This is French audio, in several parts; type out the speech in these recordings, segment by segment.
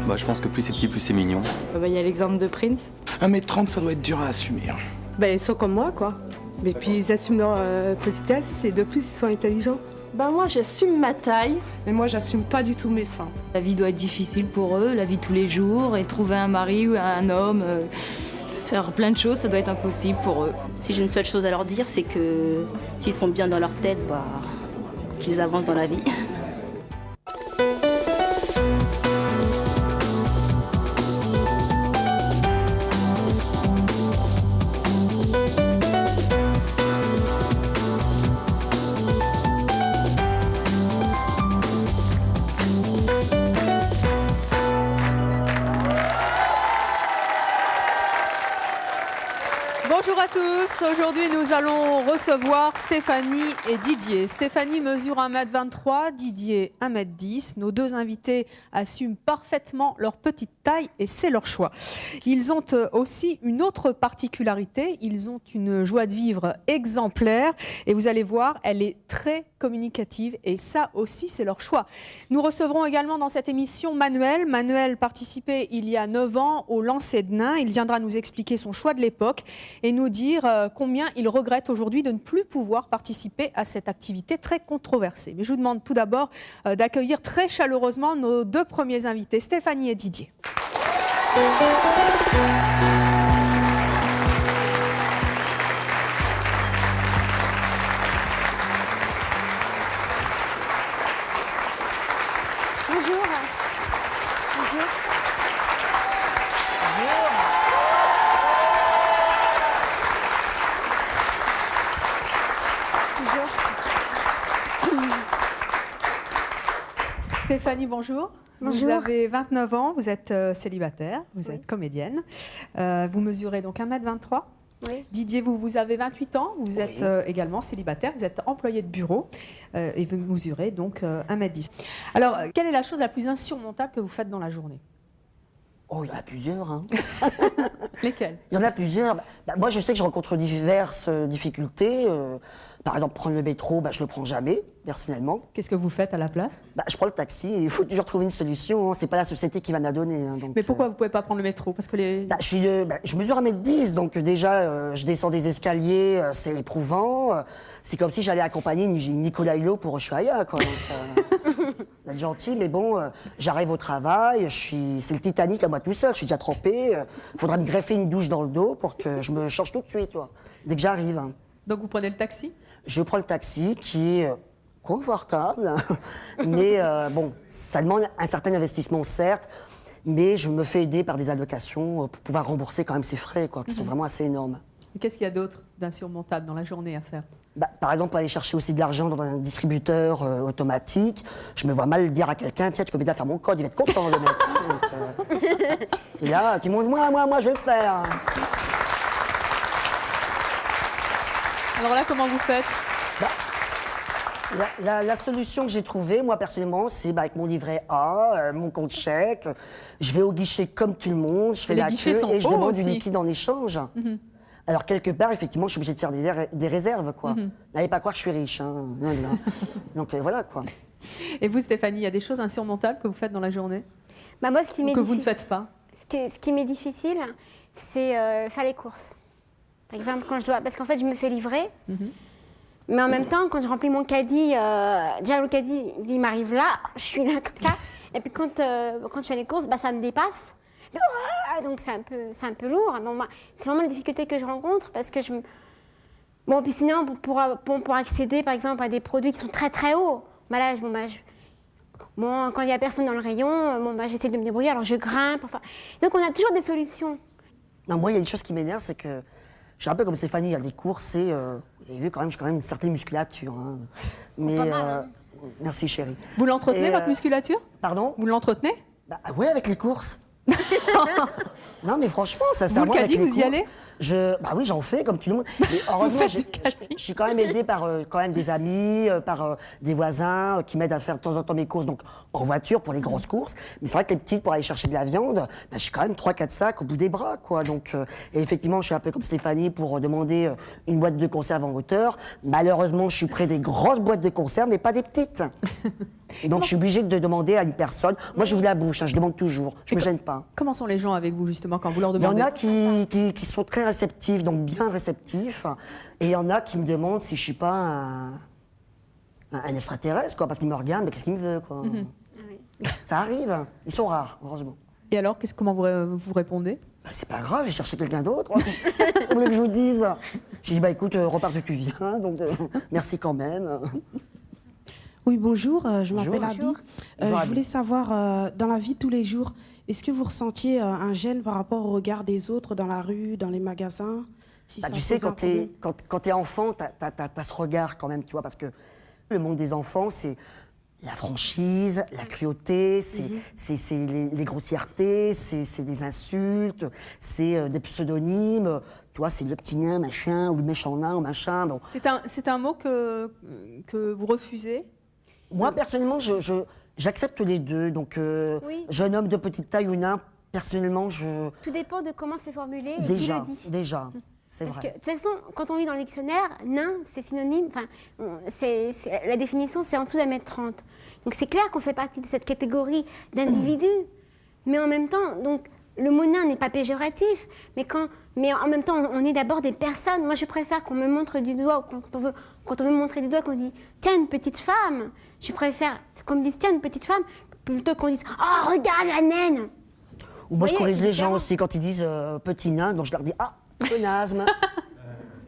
Bah, je pense que plus c'est petit, plus c'est mignon. Il y a l'exemple de Prince. 1m30, ça doit être dur à assumer. Ils sont comme moi, quoi. Mais puis ils assument leur petitesse et de plus, ils sont intelligents. Moi, j'assume ma taille. Mais moi, j'assume pas du tout mes seins. La vie doit être difficile pour eux, la vie de tous les jours, et trouver un mari ou un homme, faire plein de choses, ça doit être impossible pour eux. Si j'ai une seule chose à leur dire, c'est que s'ils sont bien dans leur tête, qu'ils avancent dans la vie. Bonjour à tous, aujourd'hui nous allons recevoir Stéphanie et Didier. Stéphanie mesure 1m23, Didier 1m10. Nos deux invités assument parfaitement leur petite taille et c'est leur choix. Ils ont aussi une autre particularité, ils ont une joie de vivre exemplaire et vous allez voir, elle est très communicative et ça aussi c'est leur choix. Nous recevrons également dans cette émission Manuel. Manuel participait il y a 9 ans au lancer de nains. Il viendra nous expliquer son choix de l'époque et nous dire combien il regrette aujourd'hui de ne plus pouvoir participer à cette activité très controversée. Mais je vous demande tout d'abord d'accueillir très chaleureusement nos deux premiers invités, Stéphanie et Didier. Bonjour. Bonjour. Stéphanie, bonjour. Bonjour. Vous avez 29 ans, vous êtes célibataire, vous êtes comédienne. Vous mesurez donc 1m23. Oui. Didier, vous avez 28 ans, vous êtes également célibataire, vous êtes employé de bureau et vous mesurez donc 1m10. Alors, quelle est la chose la plus insurmontable que vous faites dans la journée? Oh, il y en a plusieurs. Hein. Lesquelles? Il y en a plusieurs. Moi, je sais que je rencontre diverses difficultés. Par exemple, prendre le métro, je ne le prends jamais, personnellement. Qu'est-ce que vous faites à la place? Je prends le taxi et il faut toujours trouver une solution. Hein. Ce n'est pas la société qui va me la donner. Hein, donc, Mais pourquoi vous ne pouvez pas prendre le métro? Parce que je mesure 1m10, donc déjà, je descends des escaliers, c'est éprouvant. C'est comme si j'allais accompagner Nicolas Hulot pour Ushuaïa, quoi. Vous êtes gentil, mais bon, j'arrive au travail, c'est le Titanic à moi tout seul, je suis déjà trempé. Il faudrait me greffer une douche dans le dos pour que je me change tout de suite, dès que j'arrive. Hein. Donc vous prenez le taxi? Je prends le taxi qui est confortable, mais bon, ça demande un certain investissement, certes, mais je me fais aider par des allocations pour pouvoir rembourser quand même ces frais, qui sont vraiment assez énormes. Et qu'est-ce qu'il y a d'autre d'insurmontable dans la journée à faire? Par exemple, aller chercher aussi de l'argent dans un distributeur automatique, je me vois mal dire à quelqu'un, tiens, tu peux m'aider à faire mon code, il va être content, le mec. Et là, tout le monde, moi, je vais le faire. Alors là, comment vous faites? La solution que j'ai trouvée, moi, personnellement, c'est avec mon livret A, mon compte chèque, je vais au guichet comme tout le monde, je fais la queue et je demande du liquide en échange. Alors, quelque part, effectivement, je suis obligé de faire des réserves, quoi. N'allez pas croire que je suis riche, hein. Non. Donc, voilà, quoi. Et vous, Stéphanie, il y a des choses insurmontables que vous faites dans la journée? Moi, ce qui m'est que vous ne faites pas? Ce qui m'est difficile, c'est faire les courses. Par exemple, quand je dois... Parce qu'en fait, je me fais livrer. Mais en même temps, quand je remplis mon caddie, déjà le caddie, il m'arrive là, je suis là comme ça. Et puis quand je fais les courses, ça me dépasse. Donc c'est un peu lourd. C'est vraiment la difficulté que je rencontre parce que Bon, puis sinon, pour accéder par exemple à des produits qui sont très très hauts, quand il n'y a personne dans le rayon, j'essaie de me débrouiller, alors je grimpe. Donc on a toujours des solutions. Non, moi, il y a une chose qui m'énerve, c'est que je suis un peu comme Stéphanie, il y a des courses et vous avez vu quand même, j'ai quand même une certaine musculature. Hein. Mais pas mal, hein. Merci chérie. Vous l'entretenez, votre musculature? Pardon? Vous l'entretenez? Oui, avec les courses. Non, mais franchement, ça Vous, sert à le moi avec caddie, les vous y courses. allez Bah oui, j'en fais comme tout le monde. Mais heureusement, je suis quand même aidée par quand même des amis, par des voisins qui m'aident à faire de temps en temps mes courses, donc en voiture pour les grosses courses. Mais c'est vrai que les petites, pour aller chercher de la viande, bah, j'ai quand même 3-4 sacs au bout des bras, quoi. Donc, et effectivement, je suis un peu comme Stéphanie pour demander une boîte de conserve en hauteur. Malheureusement, je suis près des grosses boîtes de conserve, mais pas des petites. Et donc, je suis obligée de demander à une personne. Moi, je vous la bouche, hein, je demande toujours. Je me gêne pas. Comment sont les gens avec vous, justement, quand vous leur Il y demandez? en a qui sont très réceptifs, donc bien réceptifs. Et il y en a qui me demandent si je suis pas un extraterrestre, quoi, parce qu'ils me regardent, mais qu'est-ce qu'il me veut, quoi. Ça arrive. Ils sont rares, heureusement. Et alors, comment vous répondez? Bah, c'est pas grave, j'ai cherché quelqu'un d'autre. Vous voulez que je vous dise? J'ai dit, bah écoute, repars d'où tu viens, donc merci quand même. Oui, bonjour, je Bonjour. m'appelle Abby. Bonjour, Je Abby. voulais savoir, dans la vie de tous les jours, est-ce que vous ressentiez un gêne par rapport au regard des autres dans la rue, dans les magasins si Bah, ça tu sais, pose un problème? quand t'es enfant, t'as ce regard quand même, tu vois, parce que le monde des enfants, c'est la franchise, la cruauté, c'est les grossièretés, c'est des insultes, c'est des pseudonymes, tu vois, c'est le petit nain, machin, ou le méchant nain, ou machin. Bon. C'est un mot que vous refusez? Moi, personnellement, j'accepte les deux. Donc, Oui. jeune homme de petite taille ou nain, personnellement, Tout dépend de comment c'est formulé et qui déjà, le dit. déjà, c'est Parce vrai. que, de toute façon, quand on lit dans le dictionnaire, nain, c'est synonyme, enfin, la définition, c'est en dessous d'1m30. Donc c'est clair qu'on fait partie de cette catégorie d'individus. Mais en même temps, donc, le mot nain n'est pas péjoratif, mais en même temps, on est d'abord des personnes. Moi, je préfère qu'on me montre du doigt, ou quand on veut me montrer du doigt, qu'on dit « tiens, une petite femme », je préfère qu'on me dise « tiens, une petite femme », plutôt qu'on dise « oh, regarde la naine ». Ou moi, je Vous voyez, corrige les gens différent. aussi quand ils disent petit nain, donc je leur dis ah, pléonasme.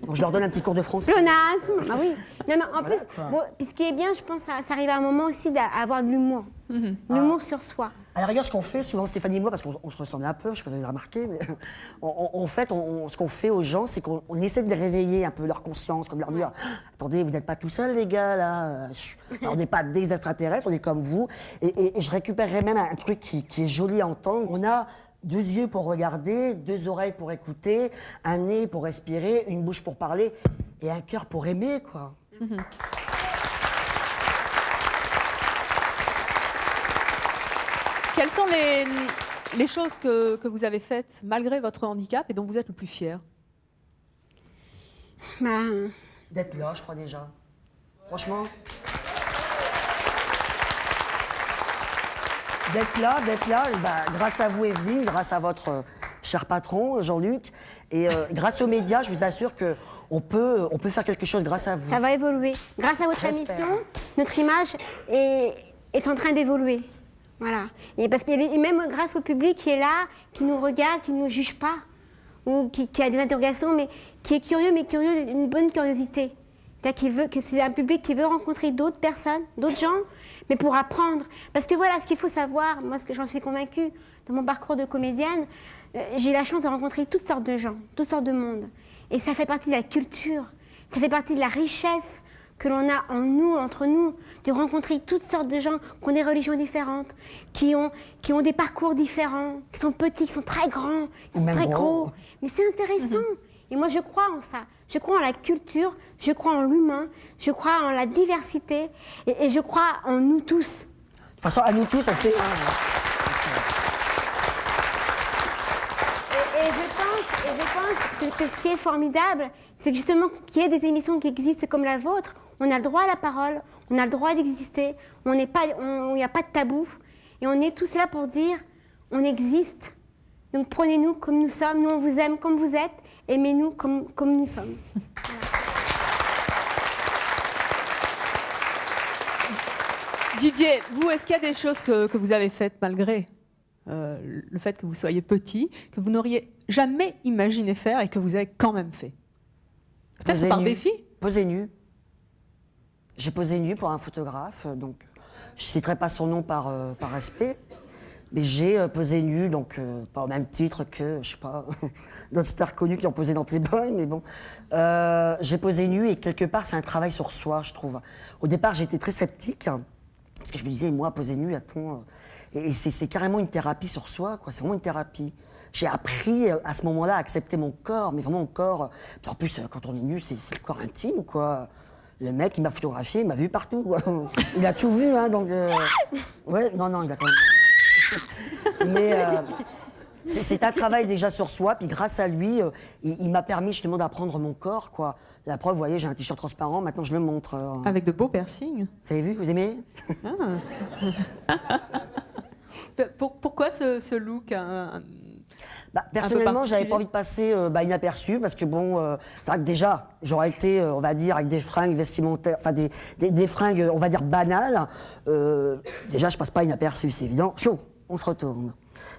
Donc je leur donne un petit cours de français. Pléonasme, ah oui. Non, mais en Voilà, plus, quoi. bon, puis ce qui est bien, je pense, ça arrive à un moment aussi d'avoir de l'humour. L'humour sur soi. À la rigueur, ce qu'on fait souvent, Stéphanie et moi, parce qu'on se ressemble un peu, je sais pas si vous avez remarqué, mais en fait, ce qu'on fait aux gens, c'est qu'on essaie de les réveiller un peu leur conscience, comme de leur dire attendez, vous n'êtes pas tout seuls, les gars, là. On n'est pas des extraterrestres, on est comme vous. Et je récupérerais même un truc qui est joli à entendre. On a 2 yeux pour regarder, 2 oreilles pour écouter, un nez pour respirer, une bouche pour parler et un cœur pour aimer, quoi. Quelles sont les choses que vous avez faites malgré votre handicap et dont vous êtes le plus fier? Bah, D'être là, je crois déjà. Franchement. D'être là, bah, grâce à vous, Evelyne, grâce à votre cher patron, Jean-Luc, et grâce aux médias, je vous assure qu'on peut faire quelque chose grâce à vous. ça va évoluer. Grâce à votre J'espère. émission, notre image est en train d'évoluer. Voilà. Et parce que même grâce au public qui est là, qui nous regarde, qui ne nous juge pas, ou qui a des interrogations, mais qui est curieux, mais curieux d'une bonne curiosité. C'est-à-dire que c'est un public qui veut rencontrer d'autres personnes, d'autres gens, mais pour apprendre. Parce que voilà, ce qu'il faut savoir, moi, ce que j'en suis convaincue de mon parcours de comédienne, j'ai eu la chance de rencontrer toutes sortes de gens, toutes sortes de monde. Et ça fait partie de la culture, ça fait partie de la richesse que l'on a en nous, entre nous, de rencontrer toutes sortes de gens qui ont des religions différentes, qui ont des parcours différents, qui sont petits, qui sont très grands, qui sont même très gros. gros. Mais c'est intéressant. Et moi, je crois en ça. Je crois en la culture, je crois en l'humain, je crois en la diversité, et je crois en nous tous. De toute façon, à nous tous, on fait Et je pense que ce qui est formidable, c'est que justement qu'il y ait des émissions qui existent comme la vôtre, on a le droit à la parole, on a le droit d'exister, il n'y a pas de tabou, et on est tous là pour dire, on existe. Donc prenez-nous comme nous sommes, nous on vous aime comme vous êtes, aimez-nous comme nous sommes. Didier, vous, est-ce qu'il y a des choses que vous avez faites malgré le fait que vous soyez petit, que vous n'auriez jamais imaginé faire et que vous avez quand même fait? Peut-être poser par nu. défi? Poser nu. J'ai posé nu pour un photographe, donc je ne citerai pas son nom par respect, mais j'ai posé nu, donc pas au même titre que, je sais pas, d'autres stars connues qui ont posé dans Playboy, mais bon. J'ai posé nu et quelque part, c'est un travail sur soi, je trouve. Au départ, j'étais très sceptique, parce que je me disais, moi, poser nu, attends. Et c'est carrément une thérapie sur soi, quoi. C'est vraiment une thérapie. J'ai appris à ce moment-là à accepter mon corps, mais vraiment mon corps. Puis en plus, quand on est nu, c'est le corps intime, quoi. Le mec, il m'a photographié, il m'a vu partout, quoi. Il a tout vu, hein, donc... Ouais, non, il a quand même... Mais c'est un travail déjà sur soi, puis grâce à lui, il m'a permis justement d'apprendre mon corps, quoi. La preuve, vous voyez, j'ai un t-shirt transparent, maintenant je le montre. Avec de beaux piercings. Vous avez vu, vous aimez? Pourquoi ce look Personnellement, j'avais particulier. pas envie de passer inaperçu parce que bon, c'est vrai que déjà, j'aurais été, on va dire, avec des fringues vestimentaires, enfin des fringues, on va dire banales. Déjà, je passe pas inaperçu, c'est évident. Chaud, on se retourne.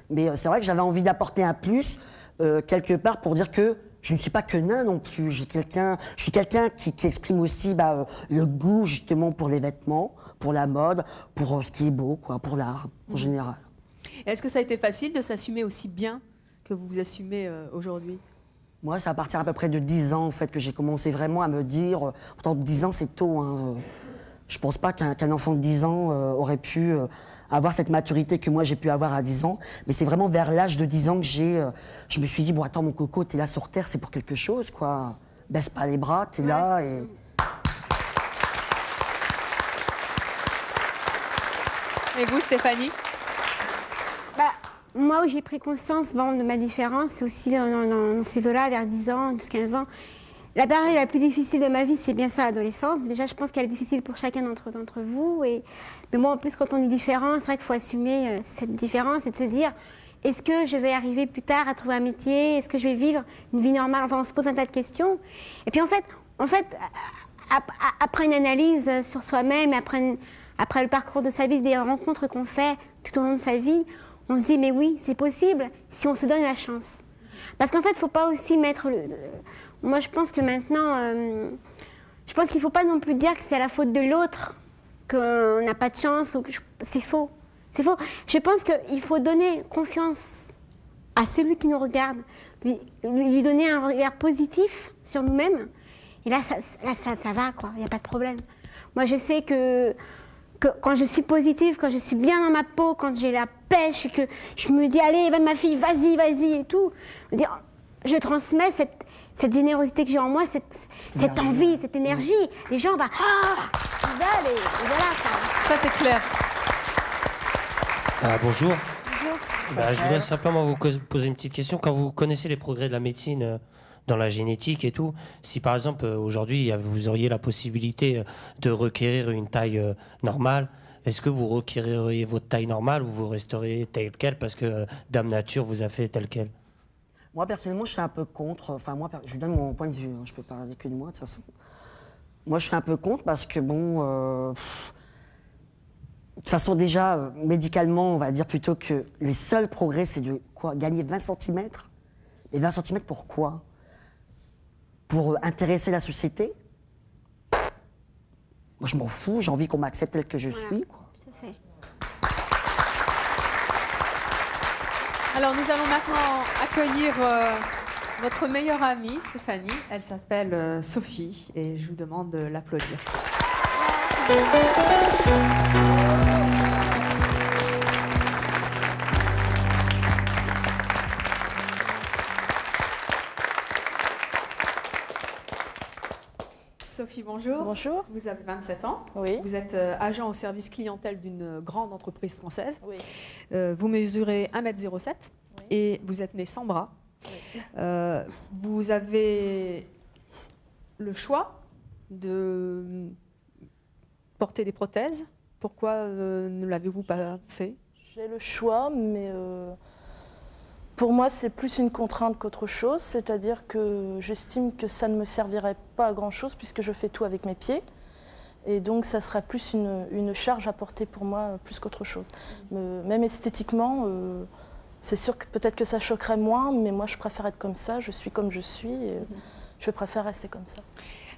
Mais c'est vrai que j'avais envie d'apporter un plus quelque part pour dire que je ne suis pas que nain non plus. Je suis quelqu'un qui exprime aussi le goût justement pour les vêtements, pour la mode, pour ce qui est beau, quoi, pour l'art en général. Est-ce que ça a été facile de s'assumer aussi bien que vous vous assumez aujourd'hui? Moi, c'est à partir à peu près de 10 ans en fait que j'ai commencé vraiment à me dire. Pourtant, 10 ans, c'est tôt. Hein. Je pense pas qu'un enfant de 10 ans aurait pu avoir cette maturité que moi j'ai pu avoir à 10 ans. Mais c'est vraiment vers l'âge de 10 ans que je me suis dit, bon, attends, mon coco, t'es là sur Terre, c'est pour quelque chose, quoi. Baisse pas les bras, t'es là et... Et vous, Stéphanie? Moi, où j'ai pris conscience de ma différence, c'est aussi dans ces eaux-là, vers 10 ans, 12-15 ans. La période la plus difficile de ma vie, c'est bien sûr l'adolescence. Déjà, je pense qu'elle est difficile pour chacun d'entre vous. Mais moi, en plus, quand on est différent, c'est vrai qu'il faut assumer cette différence et de se dire, est-ce que je vais arriver plus tard à trouver un métier? Est-ce que je vais vivre une vie normale? Enfin, on se pose un tas de questions. Et puis, en fait, après une analyse sur soi-même, après le parcours de sa vie, des rencontres qu'on fait tout au long de sa vie, on se dit, mais oui, c'est possible si on se donne la chance. Parce qu'en fait, il ne faut pas aussi mettre Moi, je pense que maintenant, je pense qu'il ne faut pas non plus dire que c'est à la faute de l'autre qu'on n'a pas de chance. C'est faux. C'est faux. Je pense qu'il faut donner confiance à celui qui nous regarde, lui donner un regard positif sur nous-mêmes. Et là, ça va, quoi. Il n'y a pas de problème. Moi, je sais que quand je suis positive, quand je suis bien dans ma peau, quand j'ai la pêche, que je me dis, allez, ma fille, vas-y, et tout, je transmets cette générosité que j'ai en moi, cette envie, cette énergie. Les gens, ils veulent, et voilà. Ça, c'est clair. Bonjour. Bonjour. Je voudrais simplement vous poser une petite question. Quand vous connaissez les progrès de la médecine dans la génétique et tout, si par exemple aujourd'hui vous auriez la possibilité de requérir une taille normale, est-ce que vous requéreriez votre taille normale ou vous resteriez tel quel parce que Dame Nature vous a fait tel quel? Moi, personnellement, je suis un peu contre. Enfin, moi, je vous donne mon point de vue. Hein, je peux parler que de moi, de toute façon. Moi, je suis un peu contre parce que, bon... de toute façon, déjà, médicalement, on va dire plutôt que les seuls progrès, c'est de gagner 20 cm. Et 20 cm, pourquoi? Pour intéresser la société? Moi, je m'en fous. J'ai envie qu'on m'accepte tel que je suis, quoi. Tout à fait. Alors, nous allons maintenant accueillir votre meilleure amie, Stéphanie. Elle s'appelle Sophie et je vous demande de l'applaudir. Sophie, bonjour. Bonjour. Vous avez 27 ans. Oui. Vous êtes agent au service clientèle d'une grande entreprise française. Oui. Vous mesurez 1,07 m et vous êtes née sans bras. Oui. Vous avez le choix de porter des prothèses. Pourquoi ne l'avez-vous pas fait? J'ai le choix, mais pour moi, c'est plus une contrainte qu'autre chose. C'est-à-dire que j'estime que ça ne me servirait pas à grand-chose puisque je fais tout avec mes pieds. Et donc, ça serait plus une charge à porter pour moi, plus qu'autre chose. Même esthétiquement, c'est sûr que peut-être que ça choquerait moins, mais moi, je préfère être comme ça. Je suis comme je suis et je préfère rester comme ça.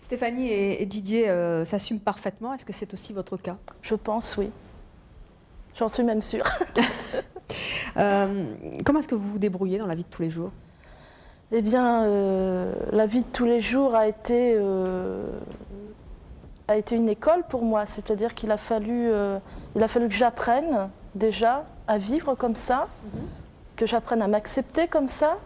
Stéphanie et Didier s'assument parfaitement. Est-ce que c'est aussi votre cas? Je pense, oui. J'en suis même sûre. Comment est-ce que vous vous débrouillez dans la vie de tous les jours? Eh bien, la vie de tous les jours a été une école pour moi. C'est-à-dire qu'il a fallu que j'apprenne déjà à vivre comme ça, que j'apprenne à m'accepter comme ça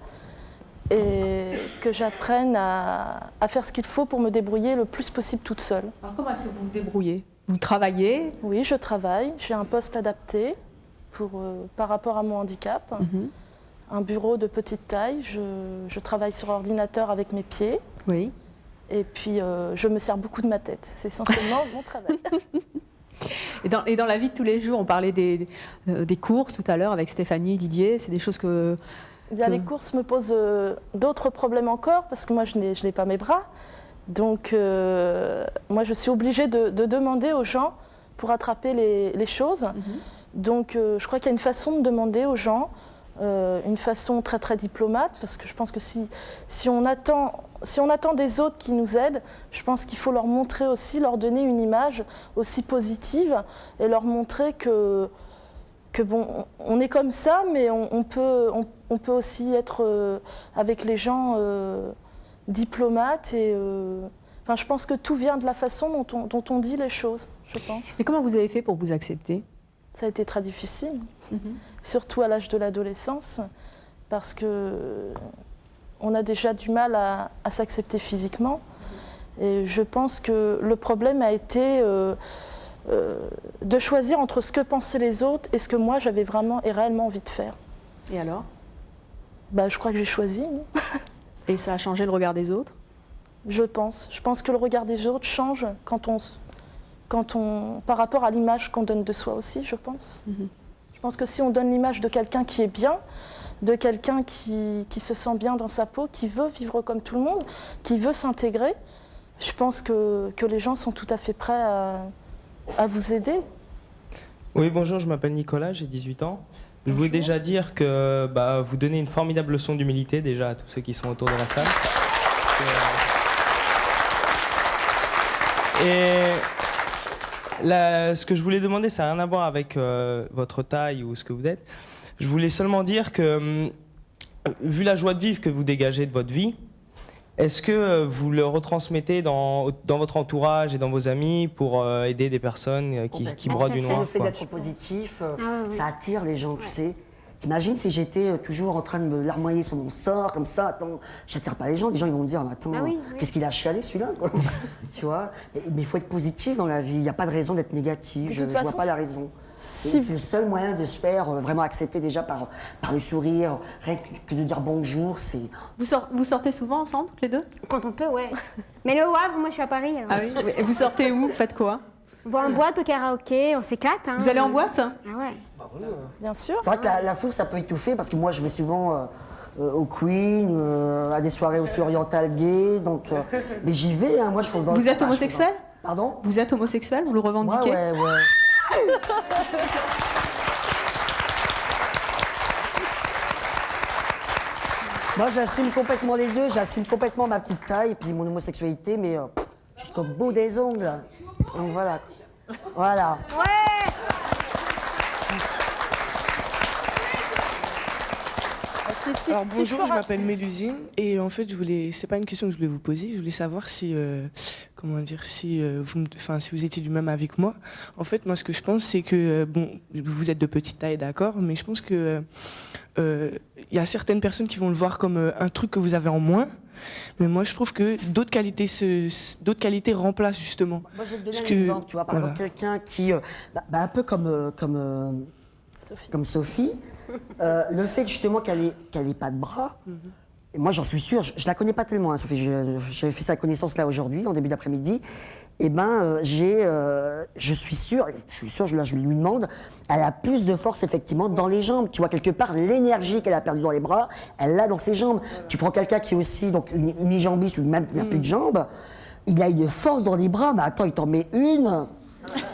et que j'apprenne à faire ce qu'il faut pour me débrouiller le plus possible toute seule. Alors, comment est-ce que vous vous débrouillez? Vous travaillez? Oui, je travaille. J'ai un poste adapté par rapport à mon handicap. Un bureau de petite taille. Je travaille sur ordinateur avec mes pieds. Oui. Et puis, je me sers beaucoup de ma tête. C'est essentiellement mon travail. Et dans la vie de tous les jours, on parlait des courses tout à l'heure avec Stéphanie, Didier. C'est des choses que... Bien, les courses me posent d'autres problèmes encore parce que moi, je n'ai pas mes bras. Donc, moi, je suis obligée de demander aux gens pour attraper les choses. Donc, je crois qu'il y a une façon de demander aux gens, une façon très, très diplomate, parce que je pense que si on attend des autres qui nous aident, je pense qu'il faut leur montrer aussi, leur donner une image aussi positive et leur montrer que bon, on est comme ça, mais on peut aussi être avec les gens diplomates. Enfin, je pense que tout vient de la façon dont on dit les choses, je pense. Et comment vous avez fait pour vous accepter? Ça a été très difficile, surtout à l'âge de l'adolescence, parce qu'on a déjà du mal à s'accepter physiquement. Et je pense que le problème a été de choisir entre ce que pensaient les autres et ce que moi j'avais vraiment et réellement envie de faire. Et alors? Je crois que j'ai choisi. Et ça a changé le regard des autres? Je pense que le regard des autres change par rapport à l'image qu'on donne de soi aussi, je pense. Je pense que si on donne l'image de quelqu'un qui est bien, de quelqu'un qui se sent bien dans sa peau, qui veut vivre comme tout le monde, qui veut s'intégrer, je pense que les gens sont tout à fait prêts à vous aider. Oui, bonjour, je m'appelle Nicolas, j'ai 18 ans. Je voulais déjà dire que vous donnez une formidable leçon d'humilité déjà à tous ceux qui sont autour de la salle. Et ce que je voulais demander, ça n'a rien à voir avec votre taille ou ce que vous êtes. Je voulais seulement dire que, vu la joie de vivre que vous dégagez de votre vie, est-ce que vous le retransmettez dans votre entourage et dans vos amis pour aider des personnes qui brodent du noir? Le fait d'être positif, ça attire les gens, tu sais. T'imagines si j'étais toujours en train de me larmoyer sur mon sort, comme ça, attends, j'attire pas les gens ils vont me dire, attends, qu'est-ce qu'il a chialé celui-là, quoi. Tu vois. Mais il faut être positif dans la vie, il n'y a pas de raison d'être négatif, je vois pas la raison. C'est le seul moyen de se faire vraiment accepter déjà par le sourire, rien que de dire bonjour, c'est... Vous sortez souvent ensemble, les deux? Quand on peut, ouais. Mais le Havre, moi je suis à Paris. Alors. Ah oui? Et vous sortez où? Vous faites quoi? On va en boîte, au karaoké, on s'éclate. Hein. Vous allez en boîte? Ah ouais. Bien sûr. C'est vrai que la foule, ça peut étouffer, parce que moi je vais souvent au Queen, à des soirées aussi orientales gays, donc... mais j'y vais, hein, moi je trouve dans Vous êtes homosexuel? Pardon? Vous êtes homosexuel? Vous le revendiquez? Ouais. Moi, j'assume complètement les deux. J'assume complètement ma petite taille et puis mon homosexualité, mais jusqu'au bout des ongles. Donc voilà. Voilà. Ouais. Alors bonjour, je m'appelle Mélusine et en fait c'est pas une question que je voulais vous poser, je voulais savoir si si vous étiez du même avec moi. En fait, moi ce que je pense c'est que vous êtes de petite taille, d'accord, mais je pense que y a certaines personnes qui vont le voir comme un truc que vous avez en moins. Mais moi, je trouve que d'autres qualités remplacent justement. Moi, je vais te donner un exemple, tu vois, par exemple, quelqu'un qui, un peu comme Sophie, le fait justement qu'elle ait pas de bras, et moi j'en suis sûre, je la connais pas tellement, hein, Sophie, j'avais fait sa connaissance là aujourd'hui, en début d'après-midi, et je suis sûre, je lui demande, elle a plus de force effectivement dans les jambes, tu vois, quelque part l'énergie qu'elle a perdue dans les bras, elle l'a dans ses jambes. Tu prends quelqu'un qui est aussi donc unijambiste ou même qui n'a plus de jambes, il a une force dans les bras, mais attends, il t'en met une.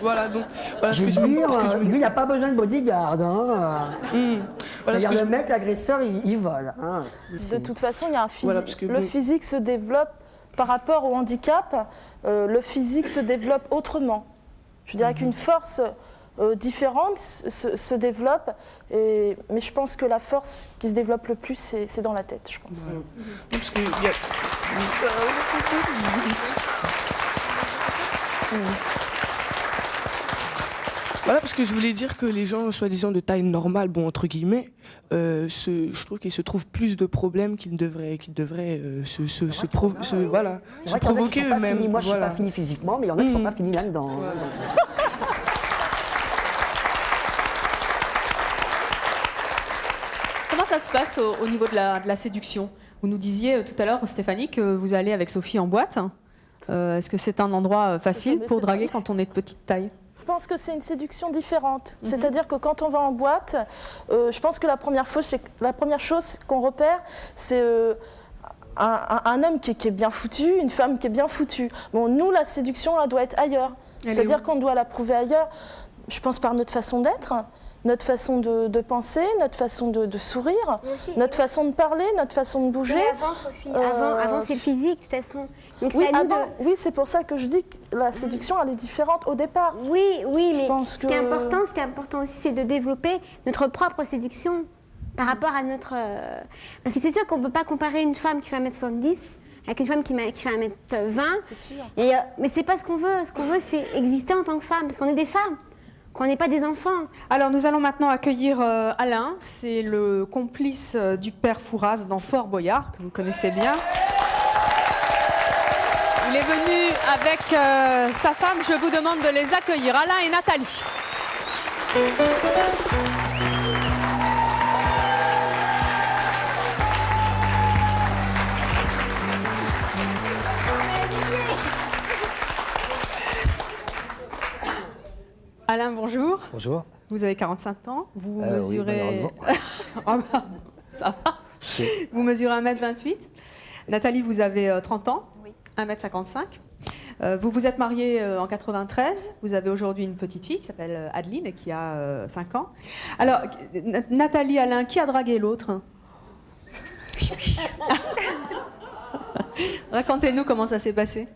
Voilà, donc. Voilà, je veux dire, lui, il n'a pas besoin de bodyguard. Hein. C'est-à-dire, le mec, l'agresseur, il vole. Hein. De toute façon, il y a un physique. Le physique se développe par rapport au handicap. Le physique se développe autrement. Je dirais qu'une force différente se développe. Mais je pense que la force qui se développe le plus, c'est dans la tête, je pense. Parce que y a... Voilà, parce que je voulais dire que les gens, soi-disant de taille normale, bon, entre guillemets, je trouve qu'ils se trouvent plus de problèmes qu'ils devraient voilà, C'est se vrai qu'il y en a qui provoquer sont pas eux-mêmes. finis. Moi, je suis voilà. pas fini physiquement, mais il y en a qui sont pas finis là-dedans. Voilà. Comment ça se passe au niveau de la séduction? Vous nous disiez tout à l'heure, Stéphanie, que vous allez avec Sophie en boîte. Est-ce que c'est un endroit facile pour draguer quand on est de petite taille? Je pense que c'est une séduction différente. C'est-à-dire que quand on va en boîte, je pense que la première chose qu'on repère, c'est un homme qui est bien foutu, une femme qui est bien foutue. Bon, nous, la séduction, elle doit être ailleurs. C'est-à-dire qu'on doit la prouver ailleurs, je pense par notre façon d'être, notre façon de penser, notre façon de sourire, notre façon de parler, notre façon de bouger. Mais avant, Sophie, avant c'est le physique, de toute façon. Donc Oui, c'est à nous de... oui, c'est pour ça que je dis que la séduction, elle est différente au départ. Oui, mais pense ce qui est important aussi, c'est de développer notre propre séduction par rapport à notre... Parce que c'est sûr qu'on ne peut pas comparer une femme qui fait 1m70 avec une femme qui fait 1m20. C'est sûr. Mais c'est pas ce qu'on veut. Ce qu'on veut, c'est exister en tant que femme, parce qu'on est des femmes, qu'on n'est pas des enfants. Alors nous allons maintenant accueillir Alain, c'est le complice du père Fouras dans Fort Boyard, que vous connaissez bien. Il est venu avec sa femme. Je vous demande de les accueillir, Alain et Nathalie. Alain, bonjour. Bonjour. Vous avez 45 ans. Vous Oui, mesurez... malheureusement. Ah bah, ça va. Vous mesurez 1m28. Nathalie, vous avez 30 ans. Oui. 1m55. Vous vous êtes mariée en 93. Vous avez aujourd'hui une petite fille qui s'appelle Adeline et qui a 5 ans. Alors, Nathalie, Alain, qui a dragué l'autre? Racontez-nous comment ça s'est passé.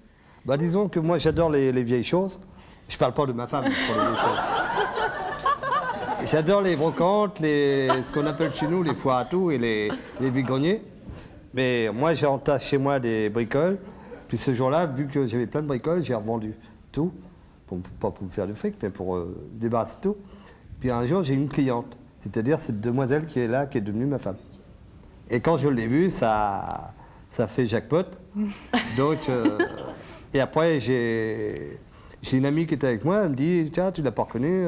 Bah, disons que moi j'adore les vieilles choses. Je parle pas de ma femme pour les vieilles choses. J'adore les brocantes, ce qu'on appelle chez nous les foires à tout et les vigreniers. Mais moi j'ai entassé chez moi des bricoles. Puis ce jour-là, vu que j'avais plein de bricoles, j'ai revendu tout. Pas pour me faire du fric, mais pour débarrasser de tout. Puis un jour j'ai eu une cliente. C'est-à-dire cette demoiselle qui est là, qui est devenue ma femme. Et quand je l'ai vue, ça fait jackpot. Donc, et après, j'ai une amie qui était avec moi, elle me dit, tiens, tu l'as pas reconnue.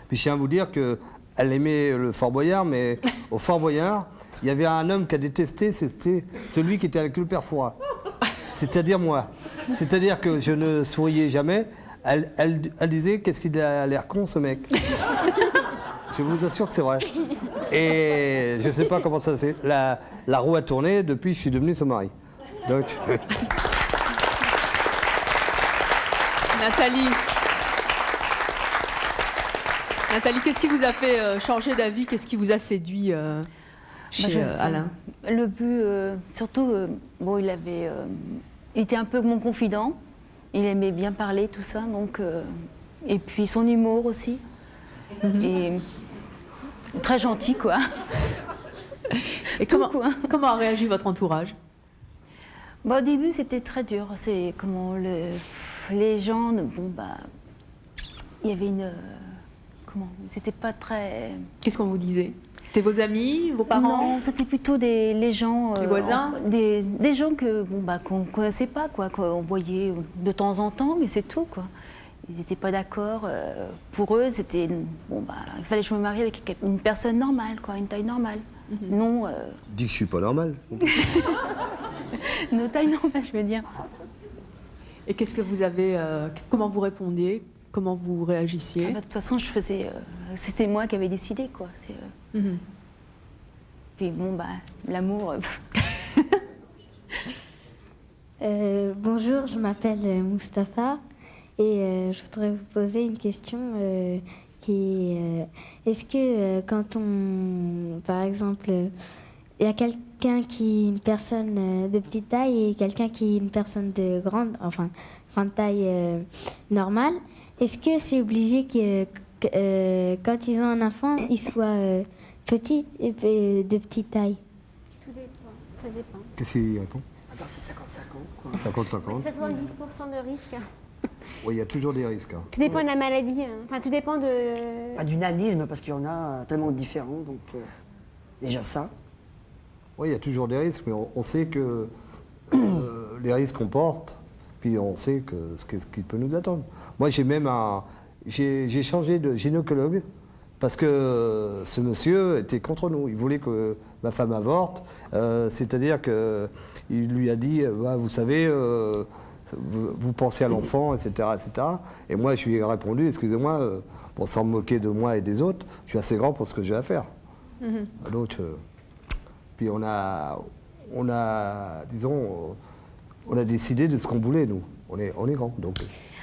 Puis je tiens à vous dire qu'elle aimait le Fort Boyard, mais au Fort Boyard, il y avait un homme qu'elle détestait, c'était celui qui était avec le père Fouras. C'est-à-dire moi. C'est-à-dire que je ne souriais jamais. Elle disait, qu'est-ce qu'il a l'air con, ce mec. Je vous assure que c'est vrai. Et je ne sais pas comment ça s'est... La roue a tourné, depuis je suis devenu son mari. Donc... Nathalie, qu'est-ce qui vous a fait changer d'avis? Qu'est-ce qui vous a séduit chez Alain? Le but, surtout, bon, il était un peu mon confident. Il aimait bien parler, tout ça. Donc, et puis son humour aussi. Et très gentil, quoi. Et comment a réagi votre entourage? Au début, c'était très dur. C'est comment les gens, bon bah, il y avait une, c'était pas très. Qu'est-ce qu'on vous disait? C'était vos amis, vos parents? Non, c'était plutôt les gens. Les voisins? Des gens que qu'on connaissait pas, quoi, qu'on voyait de temps en temps, mais c'est tout, quoi. Ils n'étaient pas d'accord. Pour eux, c'était il fallait que je me marie avec une personne normale, quoi, une taille normale. Non. Dis que je suis pas normal. Une taille normale, je veux dire. Et qu'est-ce que vous avez comment vous répondiez? Comment vous réagissiez? De toute façon, je faisais. C'était moi qui avais décidé, quoi. Puis l'amour. Bonjour, je m'appelle Mustapha et je voudrais vous poser une question qui est est-ce que quand par exemple, il y a quelqu'un qui est une personne de petite taille et quelqu'un qui est une personne de grande taille normale, est-ce que c'est obligé que quand ils ont un enfant, ils soient petits et de petite taille? Tout dépend, ça dépend. Qu'est-ce qu'il répond? Attends, c'est 50-50, quoi. 50-50. 70% de risque. Oui, il y a toujours des risques. Hein. Tout dépend de la maladie. Hein. Enfin, tout dépend de... Pas du nanisme, parce qu'il y en a tellement différents, donc déjà ça. Oui, il y a toujours des risques, mais on sait que les risques qu'on porte, puis on sait ce qui peut nous attendre. Moi, j'ai changé de gynécologue parce que ce monsieur était contre nous. Il voulait que ma femme avorte, c'est-à-dire qu'il lui a dit, vous savez, vous pensez à l'enfant, etc., etc. Et moi, je lui ai répondu, excusez-moi, sans me moquer de moi et des autres, je suis assez grand pour ce que j'ai à faire. L'autre, puis on a décidé de ce qu'on voulait, nous. On est grands, donc.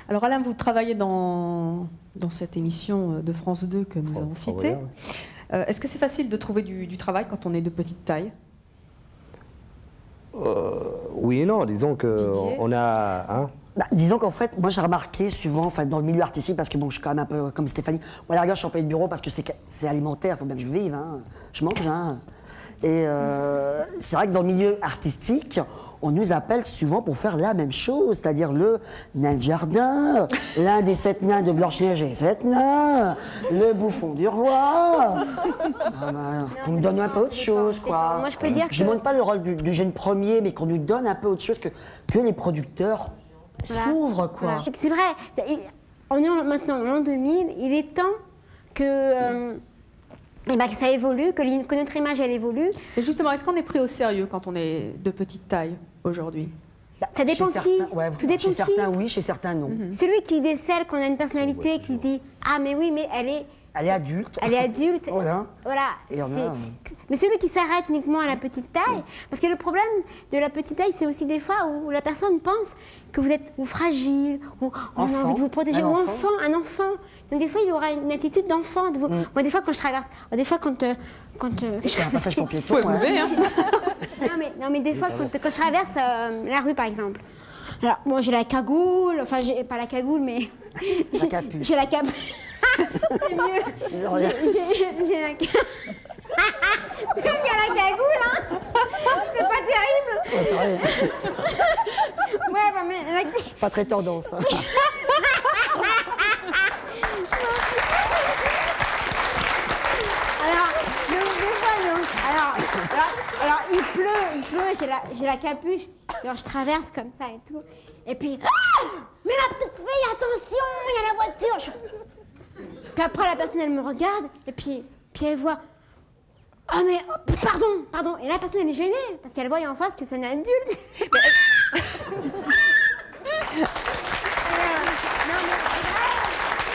Alors Alain, vous travaillez dans cette émission de France 2 que nous avons citée. Est-ce que c'est facile de trouver du travail quand on est de petite taille? Oui et non, disons qu'on a... Hein, disons qu'en fait, moi j'ai remarqué souvent dans le milieu artistique, parce que bon, je suis quand même un peu comme Stéphanie. Moi, regarde, je suis employé de bureau parce que c'est alimentaire, il faut bien que je vive, hein. Je mange. Hein. Et c'est vrai que dans le milieu artistique, on nous appelle souvent pour faire la même chose, c'est-à-dire le nain de jardin, l'un des 7 nains de Blanche-Neige et les 7 nains, le bouffon du roi. Qu'on nous donne un peu autre chose, quoi. Moi, je peux dire je ne demande pas le rôle du jeune premier, mais qu'on nous donne un peu autre chose que les producteurs s'ouvrent, quoi. Voilà. C'est vrai, on est maintenant dans l'an 2000, il est temps que... que ça évolue, que notre image elle évolue. Et justement, est-ce qu'on est pris au sérieux quand on est de petite taille aujourd'hui? Ça dépend qui. Tout dépend chez certains oui, chez certains non. Celui qui décèle qu'on a une personnalité qui dit ah mais oui mais elle est adulte. Elle est adulte. Voilà. Et mais celui qui s'arrête uniquement à la petite taille, parce que le problème de la petite taille, c'est aussi des fois où la personne pense que vous êtes fragile, ou on a envie de vous protéger, ou un enfant. Donc des fois, il aura une attitude d'enfant. Moi, des fois, quand je traverse, des fois, quand je fais un passage pour piéton. non, mais des fois, quand je traverse la rue, par exemple. Alors, moi, j'ai la cagoule, enfin, pas la cagoule, mais... La capuche. J'ai la capuche. C'est mieux. J'ai la cagoule. Il y a la cagoule, hein. C'est pas terrible. Ouais, c'est vrai. Ouais, mais... C'est pas très tendance. Hein. Alors, il pleut, j'ai la capuche, alors je traverse comme ça et tout. Et puis, mais la petite fille, attention, il y a la voiture. Puis après, la personne, elle me regarde, et puis elle voit, mais, pardon. Et la personne, elle est gênée, parce qu'elle voit en face que c'est un adulte.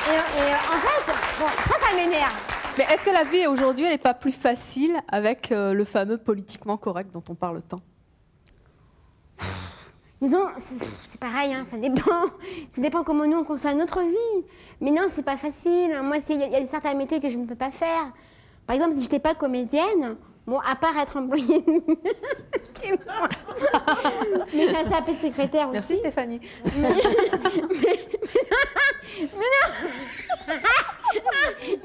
Et en fait, ça m'énerve. Mais est-ce que la vie aujourd'hui, elle n'est pas plus facile avec le fameux politiquement correct dont on parle tant? Disons, c'est pareil, hein, ça dépend. Ça dépend comment nous on conçoit notre vie. Mais non, c'est pas facile. Moi, il y a certains métiers que je ne peux pas faire. Par exemple, si je n'étais pas comédienne, bon, à part être employée... mais j'ai assez appelé de secrétaire aussi. Merci Stéphanie.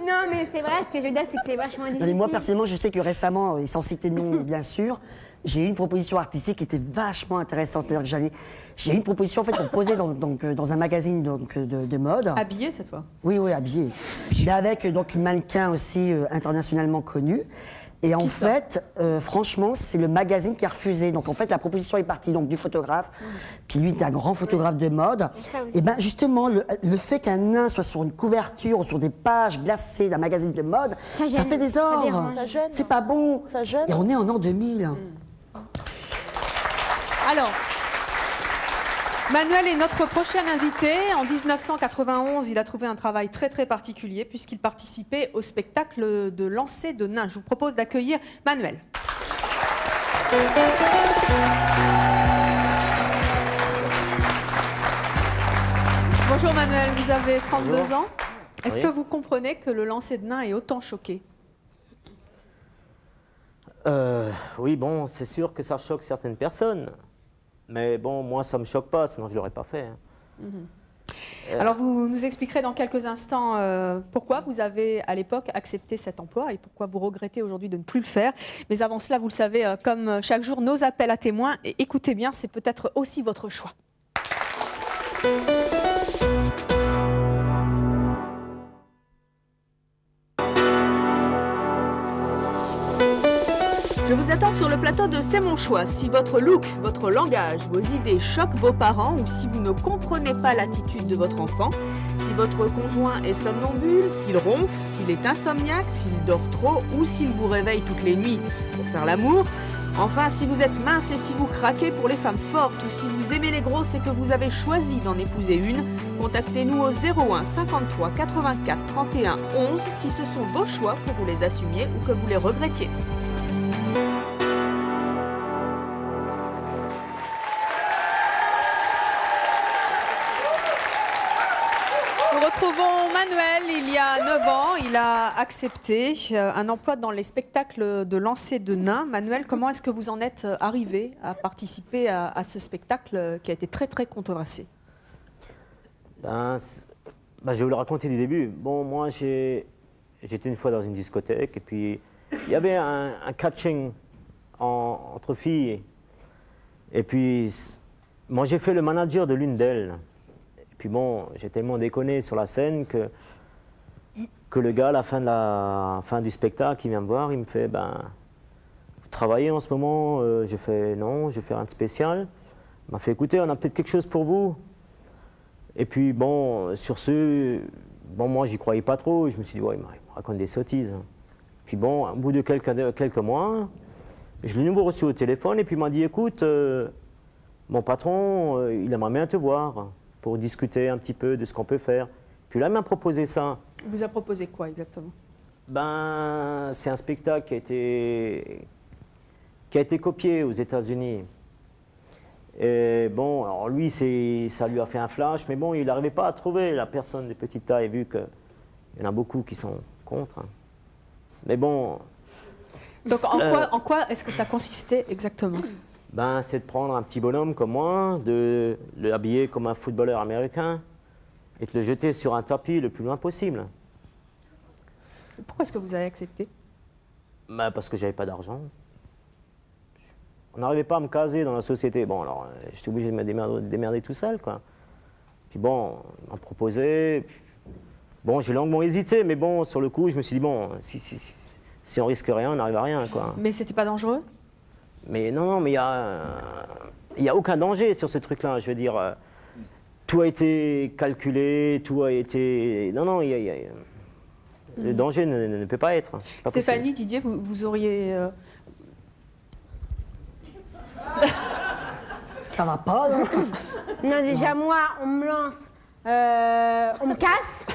Non, mais c'est vrai, ce que je veux dire, c'est que c'est vachement difficile. Non, moi, personnellement, je sais que récemment, et sans citer de nom, bien sûr, j'ai eu une proposition artistique qui était vachement intéressante. C'est-à-dire que j'ai eu une proposition, en fait, pour poser dans un magazine de mode. Habillée, cette fois? Oui, habillée. Mais avec une mannequin aussi internationalement connue. Et en fait, franchement, c'est le magazine qui a refusé. Donc en fait, la proposition est partie du photographe, qui lui était un grand photographe de mode. Et bien justement, le fait qu'un nain soit sur une couverture ou sur des pages glacées d'un magazine de mode, ça fait des ordres. C'est pas bon. Ça gêne. Et on est en an 2000. Alors, Manuel est notre prochain invité. En 1991, il a trouvé un travail très très particulier puisqu'il participait au spectacle de lancer de nains. Je vous propose d'accueillir Manuel. Bonjour Manuel, vous avez 32 ans. Est-ce que vous comprenez que le lancer de nains est autant choqué? Oui, bon, c'est sûr que ça choque certaines personnes. Mais bon, moi, ça ne me choque pas, sinon je ne l'aurais pas fait. Hein. Alors, vous nous expliquerez dans quelques instants pourquoi vous avez, à l'époque, accepté cet emploi et pourquoi vous regrettez aujourd'hui de ne plus le faire. Mais avant cela, vous le savez, comme chaque jour, nos appels à témoins. Et écoutez bien, c'est peut-être aussi votre choix. Je vous attends sur le plateau de C'est mon choix. Si votre look, votre langage, vos idées choquent vos parents ou si vous ne comprenez pas l'attitude de votre enfant, si votre conjoint est somnambule, s'il ronfle, s'il est insomniaque, s'il dort trop ou s'il vous réveille toutes les nuits pour faire l'amour, enfin si vous êtes mince et si vous craquez pour les femmes fortes ou si vous aimez les grosses et que vous avez choisi d'en épouser une, contactez-nous au 01 53 84 31 11 si ce sont vos choix, que vous les assumiez ou que vous les regrettiez. Nous retrouvons Manuel, il y a 9 ans, il a accepté un emploi dans les spectacles de lancer de nains. Manuel, comment est-ce que vous en êtes arrivé à participer à ce spectacle qui a été très très controversé? Je vais vous le raconter du début. Bon, moi j'étais une fois dans une discothèque et puis il y avait un catching entre filles. Et puis moi j'ai fait le manager de l'une d'elles. Puis bon, j'ai tellement déconné sur la scène que le gars, à la fin du spectacle, il vient me voir, il me fait, vous travaillez en ce moment? J'ai fait, non, je vais faire un spécial. Il m'a fait, écoutez, on a peut-être quelque chose pour vous. Et puis bon, sur ce, moi j'y croyais pas trop, je me suis dit, ouais, il me raconte des sottises. Puis bon, au bout de quelques mois, je l'ai nouveau reçu au téléphone et puis il m'a dit, écoute, mon patron, il aimerait bien te voir pour discuter un petit peu de ce qu'on peut faire. Puis là, il m'a proposé ça. Il vous a proposé quoi exactement? C'est un spectacle qui a été copié aux États-Unis. Et bon, alors lui, ça lui a fait un flash, mais bon, il n'arrivait pas à trouver la personne de petite taille, vu qu'il y en a beaucoup qui sont contre. Mais bon... Donc en quoi est-ce que ça consistait exactement? C'est de prendre un petit bonhomme comme moi, de l'habiller comme un footballeur américain et de le jeter sur un tapis le plus loin possible. Pourquoi est-ce que vous avez accepté? Parce que j'avais pas d'argent. On n'arrivait pas à me caser dans la société. Bon, alors j'étais obligé de me démerder tout seul, quoi. Puis bon, ils m'ont proposé. Bon, j'ai longuement hésité, mais bon, sur le coup, je me suis dit, bon, si on risque rien, on n'arrive à rien, quoi. Mais c'était pas dangereux? Mais non, mais il y a aucun danger sur ce truc-là. Je veux dire, tout a été calculé, tout a été... Non, le danger ne peut pas être. Pas Stéphanie, possible. Didier, vous auriez... Ça va pas, là? Non, déjà, moi, on me lance, on me casse,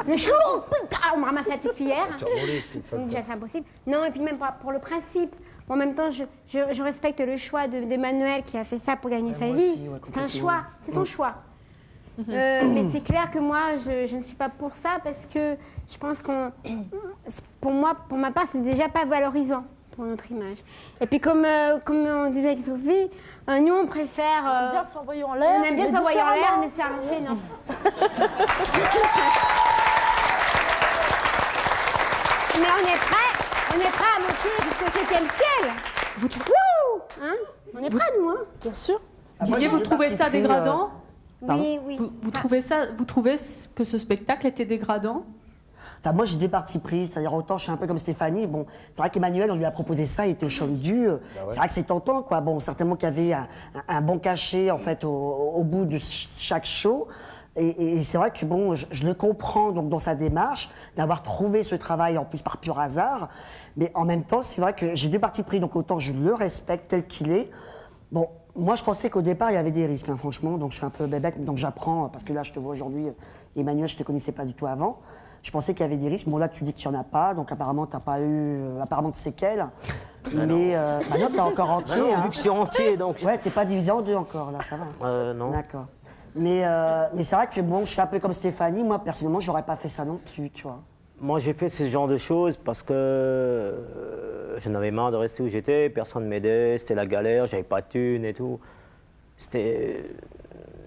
on me ramasse la petite cuillère. Donc, déjà, c'est impossible. Non, et puis même pour le principe. En même temps, je respecte le choix d'Emmanuel qui a fait ça pour gagner sa vie. C'est un choix, c'est son choix. Mais c'est clair que moi, je ne suis pas pour ça parce que je pense pour ma part, c'est déjà pas valorisant pour notre image. Et puis comme on disait avec Sophie, nous on préfère... on aime bien s'envoyer en l'air. On aime bien s'envoyer en l'air, mais se faire lancer, non. Mais on est prêt à monter jusqu'au 7e ciel. On est prêts, nous, hein? Bien sûr. Didier, vous trouvez ça dégradant? Oui. Vous trouvez que ce spectacle était dégradant? Enfin, moi, j'ai des partis pris, c'est-à-dire autant je suis un peu comme Stéphanie. Bon, c'est vrai qu'Emmanuel, on lui a proposé ça, il était au Chaume-du. C'est vrai que c'est tentant, quoi. Bon, certainement qu'il y avait un bon cachet, en fait, au bout de chaque show. Et c'est vrai que bon, je le comprends donc dans sa démarche d'avoir trouvé ce travail en plus par pur hasard, mais en même temps c'est vrai que j'ai deux partis pris, donc autant je le respecte tel qu'il est. Bon, moi je pensais qu'au départ il y avait des risques, hein, franchement, donc je suis un peu bébête, donc j'apprends parce que là je te vois aujourd'hui, Emmanuel, je te connaissais pas du tout avant. Je pensais qu'il y avait des risques. Bon là tu dis qu'il y en a pas, donc apparemment t'as pas eu apparemment de séquelles. Mais non, t'es encore entier. Non, hein. vu que je suis entier, donc. Ouais, t'es pas divisé en deux encore là, ça va. Non. D'accord. Mais c'est vrai que bon, je suis un peu comme Stéphanie. Moi, personnellement, j'aurais pas fait ça non plus, tu vois. Moi, j'ai fait ce genre de choses parce que j'en avais marre de rester où j'étais. Personne ne m'aidait, c'était la galère, j'avais pas de thunes et tout. C'était...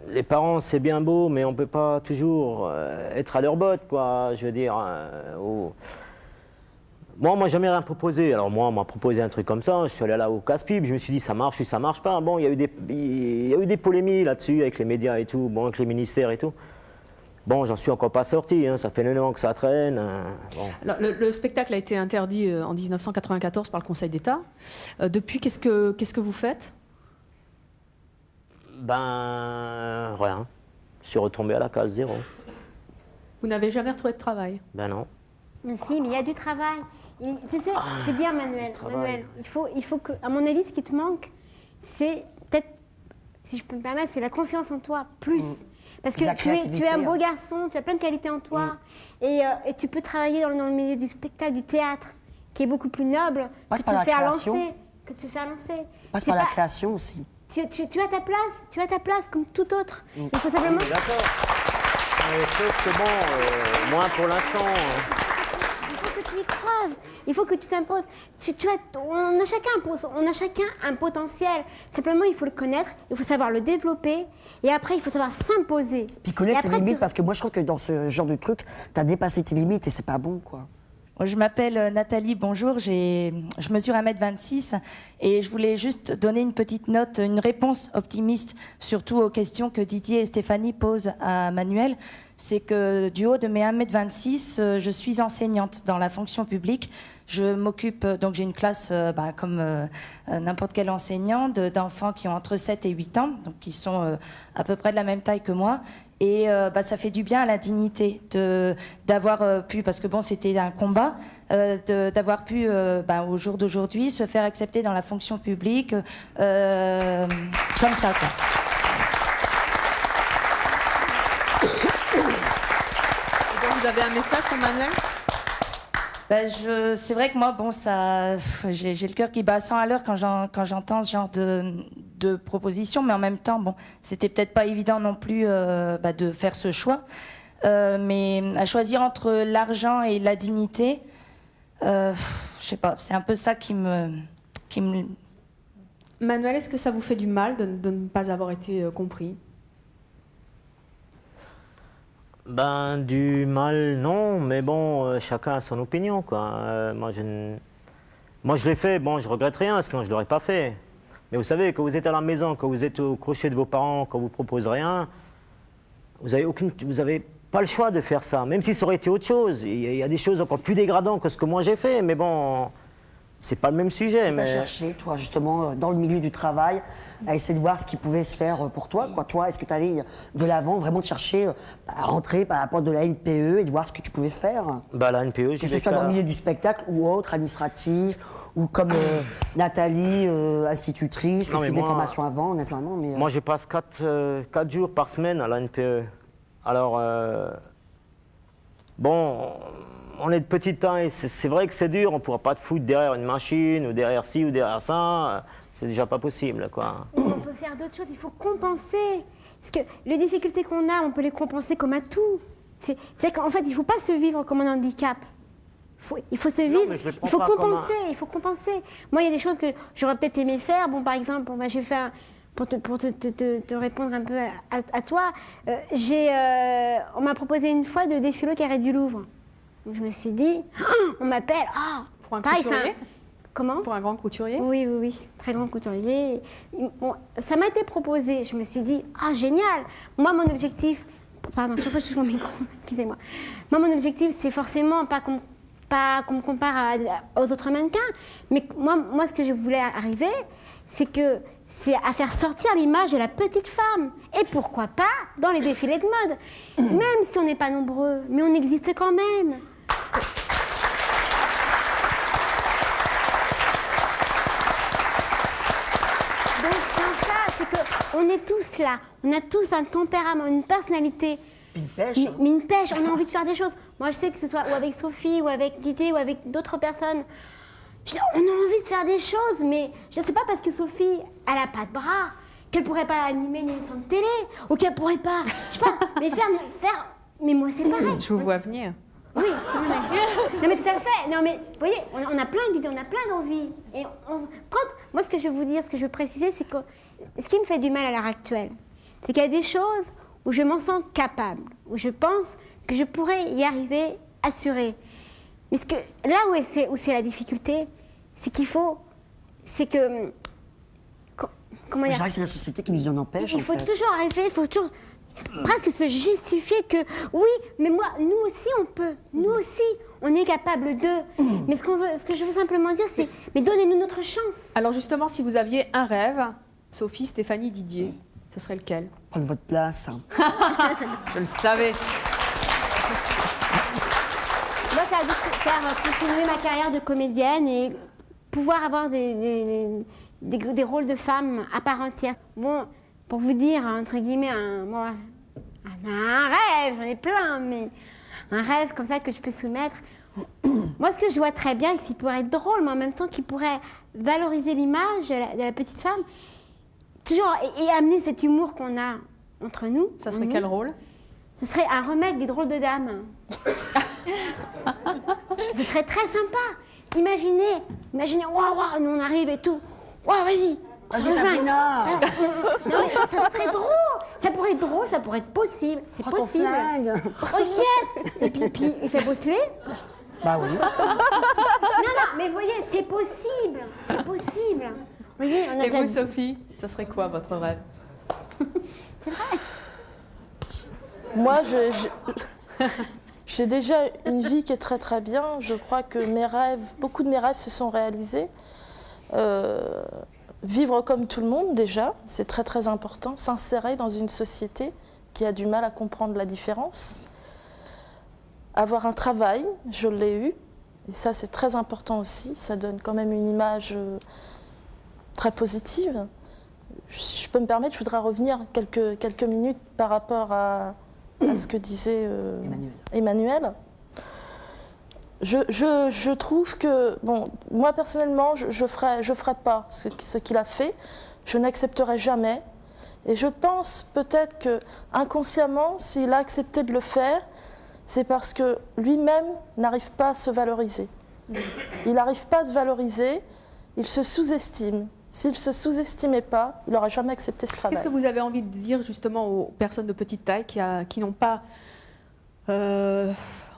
Les parents, c'est bien beau, mais on peut pas toujours être à leur botte, quoi. Je veux dire... Moi, on m'a jamais rien proposé. Alors moi, on m'a proposé un truc comme ça. Je suis allé là au casse-pipe. Je me suis dit, ça marche ou ça marche pas. Bon, il y a eu des polémiques là-dessus avec les médias et tout, bon, avec les ministères et tout. Bon, j'en suis encore pas sorti, hein, ça fait 9 ans que ça traîne. Bon. Alors, le spectacle a été interdit en 1994 par le Conseil d'État. Depuis, qu'est-ce que vous faites? Ben, rien. Je suis retombé à la case 0. Vous n'avez jamais retrouvé de travail? Ben non. Mais si, mais il y a du travail. Tu sais, je veux dire, Manuel, il faut que, à mon avis, ce qui te manque, c'est peut-être, si je peux me permettre, c'est la confiance en toi, plus. Parce que tu es un beau garçon, tu as plein de qualités en toi, et tu peux travailler dans le milieu du spectacle, du théâtre, qui est beaucoup plus noble que de se faire lancer. Passe par la création aussi. Tu as ta place comme tout autre. Il faut simplement... D'accord. Sauf que bon, moins pour l'instant. Il faut que tu y croives. Il faut que tu t'imposes. On a chacun un potentiel. Simplement, il faut le connaître, il faut savoir le développer, et après, il faut savoir s'imposer. Puis connaître ses limites, parce que moi, je trouve que dans ce genre de truc, tu as dépassé tes limites et c'est pas bon, quoi. Je m'appelle Nathalie, bonjour, je mesure 1m26 et je voulais juste donner une petite note, une réponse optimiste, surtout aux questions que Didier et Stéphanie posent à Manuel. C'est que du haut de mes 1m26, je suis enseignante dans la fonction publique. Je m'occupe, donc j'ai une classe comme n'importe quel enseignant, d'enfants qui ont entre 7 et 8 ans, donc qui sont à peu près de la même taille que moi. Et ça fait du bien à la dignité d'avoir pu, parce que bon, c'était un combat, d'avoir pu, au jour d'aujourd'hui, se faire accepter dans la fonction publique comme ça, quoi. Et donc, vous avez un message pour Manuel? C'est vrai que moi, bon, j'ai le cœur qui bat à 100 à l'heure quand j'entends ce genre de propositions, mais en même temps, bon, c'était peut-être pas évident non plus de faire ce choix. Mais à choisir entre l'argent et la dignité, je sais pas, c'est un peu ça qui me... Manuel, est-ce que ça vous fait du mal de ne pas avoir été compris? Ben, du mal, non, mais bon, chacun a son opinion, quoi. Moi, je l'ai fait, bon, je regrette rien, sinon je ne l'aurais pas fait. Mais vous savez, quand vous êtes à la maison, quand vous êtes au crochet de vos parents, quand vous ne proposez rien, vous n'avez pas le choix de faire ça, même si ça aurait été autre chose. Il y a des choses encore plus dégradantes que ce que moi j'ai fait, mais bon, c'est pas le même sujet. Tu as cherché, toi, justement, dans le milieu du travail, à essayer de voir ce qui pouvait se faire pour toi, quoi. Toi, est-ce que tu allais de l'avant, vraiment te chercher à rentrer par la porte de la NPE et de voir ce que tu pouvais faire? La NPE, que ce soit dans le milieu du spectacle ou autre, administratif, ou comme Nathalie, institutrice, ou des formations avant, naturellement. Mais, Moi, je passe 4 jours par semaine à la NPE. Alors, bon, on est de petite taille, c'est vrai que c'est dur, on ne pourra pas te foutre derrière une machine, ou derrière ci, ou derrière ça, c'est déjà pas possible, quoi. On peut faire d'autres choses, il faut compenser. Parce que les difficultés qu'on a, on peut les compenser comme atout. C'est qu'en fait, il ne faut pas se vivre comme un handicap. Il faut se vivre, il faut compenser, Moi, il y a des choses que j'aurais peut-être aimé faire. Bon, par exemple, je vais faire... Pour te répondre un peu à toi, on m'a proposé une fois de défiler au Carré du Louvre. Donc je me suis dit, on m'appelle, pour un couturier? Comment? Pour un grand couturier? Oui, très grand couturier. Ça m'a été proposé, je me suis dit, génial. Moi, mon objectif, pardon, chaque fois je touche mon micro, excusez-moi. Moi, mon objectif, c'est forcément pas qu'on me compare aux autres mannequins, mais moi, ce que je voulais arriver, c'est à faire sortir l'image de la petite femme. Et pourquoi pas dans les défilés de mode. Même si on n'est pas nombreux, mais on existe quand même. Donc c'est ça, c'est qu'on est tous là. On a tous un tempérament, une personnalité. Une pêche. Mais une pêche, on a envie de faire des choses. Moi, je sais que ce soit ou avec Sophie, ou avec Didier, ou avec d'autres personnes. On a envie de faire des choses, mais je ne sais pas parce que Sophie, elle n'a pas de bras, qu'elle ne pourrait pas animer une émission de télé, ou qu'elle ne pourrait pas, je sais pas, mais faire... Mais moi, c'est pareil. Je vous vois venir. Oui, non mais tout à fait. Non mais, vous voyez, on a plein d'idées, on a plein d'envies. Et moi, ce que je veux vous dire, ce que je veux préciser, c'est que ce qui me fait du mal à l'heure actuelle, c'est qu'il y a des choses où je m'en sens capable, où je pense que je pourrais y arriver assurée. Mais là où c'est la difficulté, c'est qu'il faut... C'est que... Comment dire ? C'est la société qui nous en empêche, Il faut toujours arriver, il faut toujours presque se justifier que oui, mais moi, nous aussi on peut, nous aussi on est capable de. Mais ce que je veux simplement dire, c'est mais donnez-nous notre chance. Alors justement, si vous aviez un rêve, Sophie, Stéphanie, Didier, ce serait lequel? Prendre votre place. Je le savais. Moi, faire continuer ma carrière de comédienne et pouvoir avoir des rôles de femmes à part entière. Bon, pour vous dire, entre guillemets, un rêve, j'en ai plein, mais un rêve comme ça que je peux soumettre. Moi, ce que je vois très bien, qui pourrait être drôle, mais en même temps qui pourrait valoriser l'image de la petite femme, toujours, et amener cet humour qu'on a entre nous. Ça serait quel rôle? Ce serait un remake des Drôles de Dames. Ce serait très sympa. Imaginez, waouh, nous on arrive et tout. Waouh, vas-y. Vas-y, Sabrina. Non, mais ça serait drôle. Ça pourrait être drôle, ça pourrait être possible. C'est Prends ton possible. flingue. Oh yes. Et puis il fait bosseler. Bah oui. Non, mais vous voyez, c'est possible. C'est possible. Vous voyez, on a Et déjà... vous, Sophie, ça serait quoi votre rêve? C'est vrai. Moi, j'ai déjà une vie qui est très très bien. Je crois que beaucoup de mes rêves se sont réalisés. Vivre comme tout le monde déjà, c'est très très important. S'insérer dans une société qui a du mal à comprendre la différence. Avoir un travail, je l'ai eu. Et ça, c'est très important aussi. Ça donne quand même une image très positive. Si je peux me permettre, je voudrais revenir quelques minutes par rapport à ce que disait Emmanuel. Je trouve que, bon, moi personnellement, je ferai pas ce qu'il a fait. Je n'accepterai jamais. Et je pense peut-être que inconsciemment, s'il a accepté de le faire, c'est parce que lui-même n'arrive pas à se valoriser. Il n'arrive pas à se valoriser, il se sous-estime. S'il ne se sous-estimait pas, il n'aurait jamais accepté ce travail. Qu'est-ce que vous avez envie de dire justement aux personnes de petite taille qui n'ont pas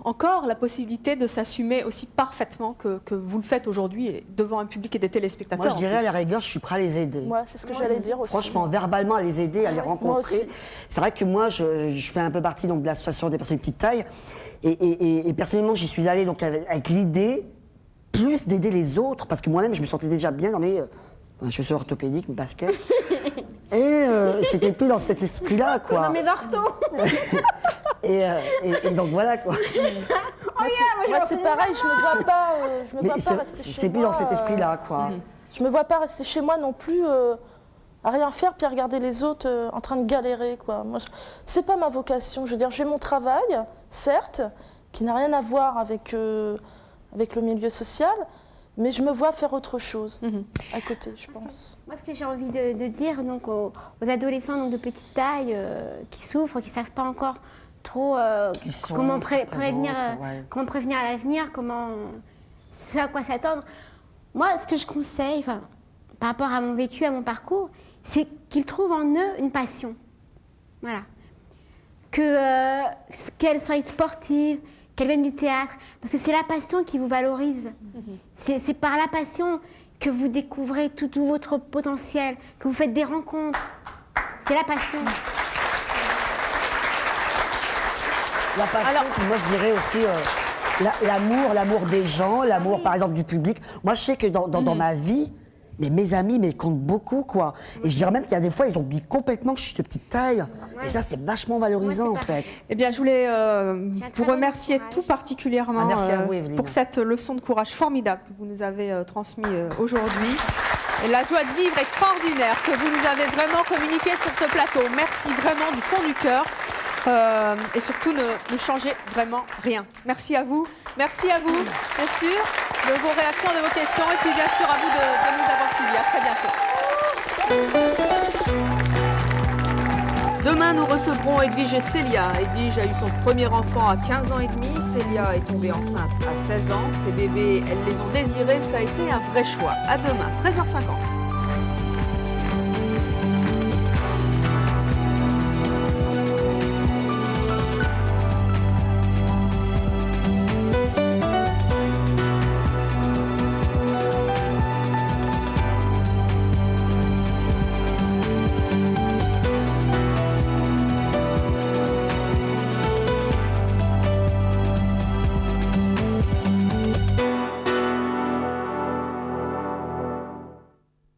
encore la possibilité de s'assumer aussi parfaitement que vous le faites aujourd'hui devant un public et des téléspectateurs? Moi, je dirais à la rigueur, je suis prêt à les aider. Moi, c'est ce que j'allais dire aussi. Franchement, verbalement, à les aider, à les rencontrer. C'est vrai que moi, je fais un peu partie donc, de l'association des personnes de petite taille. Et personnellement, j'y suis allée donc, avec l'idée plus d'aider les autres, parce que moi-même, je me sentais déjà bien dans mes chaussures orthopédiques, mes baskets. Et c'était plus dans cet esprit-là, quoi. Dans mes orthos. Et donc voilà, quoi. Moi, c'est pareil, je me vois pas rester chez moi. C'est plus dans cet esprit-là, quoi. Je me vois pas rester chez moi non plus à rien faire puis à regarder les autres en train de galérer, quoi. Moi, c'est pas ma vocation. Je veux dire, j'ai mon travail, certes, qui n'a rien à voir avec le milieu social, mais je me vois faire autre chose à côté, je pense. Moi, ce que j'ai envie de dire donc, aux adolescents donc, de petite taille qui souffrent, qui ne savent pas encore trop comment prévenir à l'avenir, ce à quoi s'attendre. Moi, ce que je conseille, par rapport à mon vécu, à mon parcours, c'est qu'ils trouvent en eux une passion. Voilà. Qu'elle soit sportive, qu'elle vienne du théâtre, parce que c'est la passion qui vous valorise. C'est par la passion que vous découvrez tout votre potentiel, que vous faites des rencontres. C'est la passion. La passion, puis moi je dirais aussi l'amour des gens, l'amour par exemple du public. Moi je sais que dans ma vie, mes amis comptent beaucoup, quoi. Et je dirais même qu'il y a des fois, ils oublient complètement que je suis de petite taille. Et ça, c'est vachement valorisant, en fait. Eh bien, je voulais vous remercier tout particulièrement merci à vous, Evelyne. pour cette leçon de courage formidable que vous nous avez transmise aujourd'hui. Et la joie de vivre extraordinaire que vous nous avez vraiment communiquée sur ce plateau. Merci vraiment du fond du cœur. Et surtout, ne changez vraiment rien. Merci à vous. Merci à vous, bien sûr, de vos réactions, de vos questions. Et puis, bien sûr, à vous de nous avoir suivis. À très bientôt. Demain, nous recevrons Edwige et Célia. Edwige a eu son premier enfant à 15 ans et demi. Célia est tombée enceinte à 16 ans. Ces bébés, elles les ont désirés. Ça a été un vrai choix. À demain, 13h50.